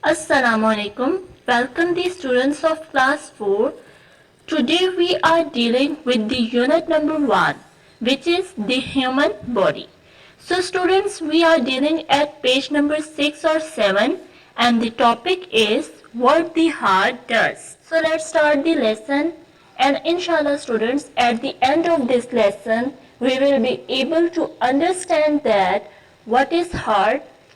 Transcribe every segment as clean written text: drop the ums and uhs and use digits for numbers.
Assalamu alaikum. Welcome the students of class 4. Today we are dealing with the unit number 1, which is the human body. So students, we are dealing at page number 6 or 7 and the topic is what the heart does. So let's start the lesson, and inshallah students, at the end of this lesson we will be able to understand that what is heart,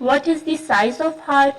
what is the size of heart,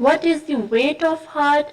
what is the weight of heart,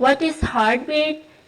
what is heartbeat,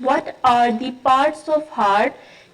what are the parts of heart,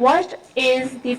what is the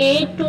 8 to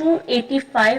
285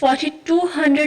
4200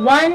1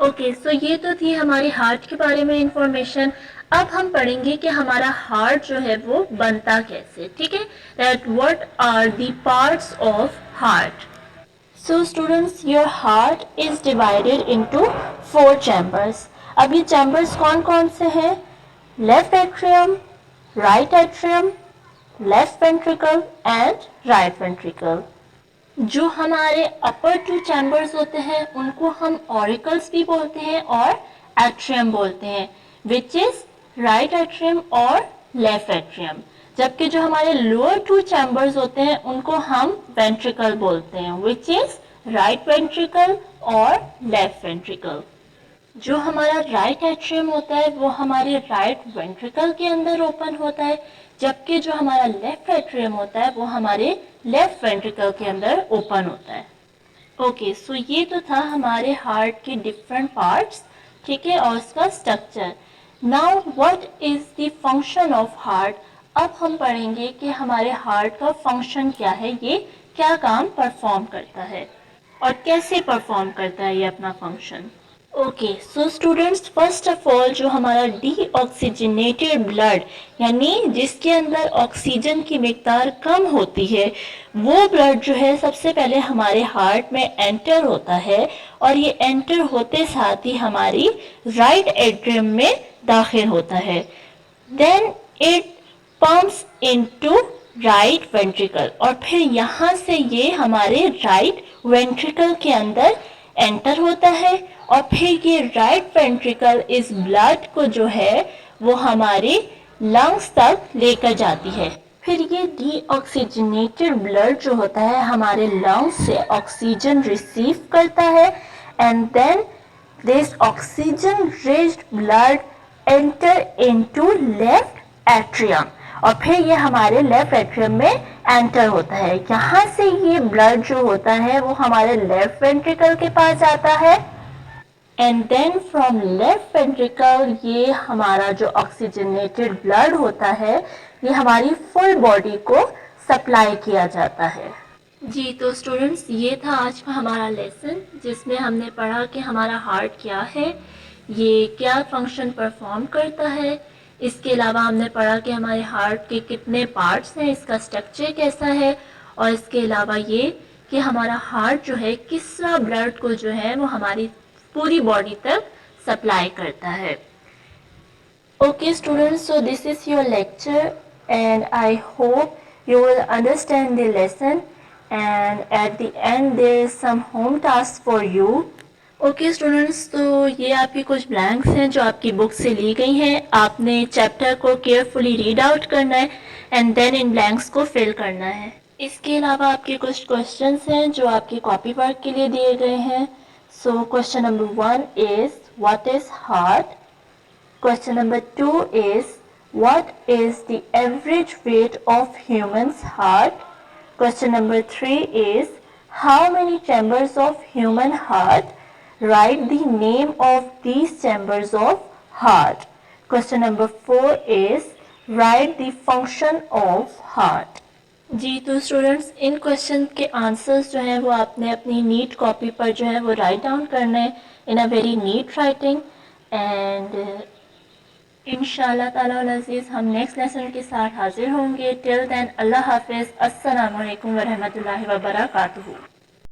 okay so یہ تو تھی ہمارے heart کے بارے میں information. اب ہم پڑھیں گے کہ ہمارا ہارٹ جو ہے وہ بنتا کیسے. ٹھیک ہے, that what are the parts of heart. So students your heart is divided into 4 chambers. اب یہ چیمبرس کون کون سے ہیں؟ Left atrium, right atrium, left ventricle and right ventricle. جو ہمارے اپر 2 چیمبرز ہوتے ہیں ان کو ہم اوریکلس بھی بولتے ہیں اور ایٹریم بولتے ہیں, وچ از رائٹ ایٹریم اور لیفٹ ایٹریم. جبکہ جو ہمارے لوور 2 چیمبرز ہوتے ہیں ان کو ہم وینٹریکل بولتے ہیں, وچ از رائٹ وینٹریکل اور لیفٹ وینٹریکل. جو ہمارا رائٹ ایٹریم ہوتا ہے وہ ہمارے رائٹ وینٹریکل کے اندر اوپن ہوتا ہے, جبکہ جو ہمارا لیفٹ ایٹریم ہوتا ہے وہ ہمارے لیفٹ وینٹریکل کے اندر اوپن ہوتا ہے. اوکے سو یہ تو تھا ہمارے ہارٹ کے ڈفرینٹ پارٹس. ٹھیک ہے, اور اس کا structure. Now what is the function of heart. اب ہم پڑھیں گے کہ ہمارے ہارٹ کا فنکشن کیا ہے, یہ کیا کام پرفارم کرتا ہے اور کیسے پرفارم کرتا ہے یہ اپنا function. Okay so students first of all جو ہمارا ڈی آکسیجنیٹڈ بلڈ یعنی جس کے اندر آکسیجن کی مقدار کم ہوتی ہے وہ بلڈ جو ہے سب سے پہلے ہمارے ہارٹ میں انٹر ہوتا ہے, اور یہ انٹر ہوتے ساتھ ہی ہماری رائٹ ایٹریم میں داخل ہوتا ہے. Then it pumps into right ventricle, اور پھر یہاں سے یہ ہمارے رائٹ وینٹریکل کے اندر انٹر ہوتا ہے, اور پھر یہ رائٹ وینٹریکل اس بلڈ کو جو ہے وہ ہمارے لنگس تک لے کر جاتی ہے. پھر یہ ڈی آکسیجنیٹڈ بلڈ جو ہوتا ہے ہمارے لنگس سے آکسیجن ریسیو کرتا ہے, and then this oxygen reached blood enter into left atrium, اور پھر یہ ہمارے لیفٹ ایٹریم میں انٹر ہوتا ہے. یہاں سے یہ بلڈ جو ہوتا ہے وہ ہمارے لیفٹ وینٹریکل کے پاس جاتا ہے, and then from left ventricle یہ ہمارا جو آکسیجنیٹڈ بلڈ ہوتا ہے یہ ہماری فل باڈی کو سپلائی کیا جاتا ہے. جی تو اسٹوڈینٹس یہ تھا آج کا ہمارا لیسن جس میں ہم نے پڑھا کہ ہمارا ہارٹ کیا ہے, یہ کیا فنکشن پرفارم کرتا ہے. اس کے علاوہ ہم نے پڑھا کہ ہمارے ہارٹ کے کتنے پارٹس ہیں, اس کا اسٹرکچر کیسا ہے, اور اس کے علاوہ یہ کہ ہمارا ہارٹ جو ہے کس طرح بلڈ کو جو ہے وہ ہماری پوری باڈی تک سپلائی کرتا ہے. Okay students so this is your lecture and I hope you will understand the lesson, and at the end there is some home task for you. Okay students تو یہ آپ کی کچھ بلینکس ہیں جو آپ کی بک سے لی گئی ہیں. آپ نے چیپٹر کو کیئرفلی ریڈ آؤٹ کرنا ہے اینڈ دین ان بلینکس کو فل کرنا ہے. اس کے علاوہ آپ کے کچھ کوشچنس ہیں جو آپ کی کاپی ورک کے لیے دیے گئے ہیں. So question number 1 is what is heart. Question number 2 is what is the average weight of human's heart. Question number 3 is how many chambers of human heart. Write the name of these chambers of heart. Question number 4 is write the function of heart. جی تو students in question کے answers جو ہیں وہ آپ نے اپنی net copy پر جو ہے وہ رائٹ ڈاؤن کرنا ہے in a very neat writing. And انشاءاللہ تعالیٰ العزیز ہم نیکسٹ لیسن کے ساتھ حاضر ہوں گے. ٹل دین اللہ حافظ. السلام علیکم ورحمۃ اللہ وبرکاتہ.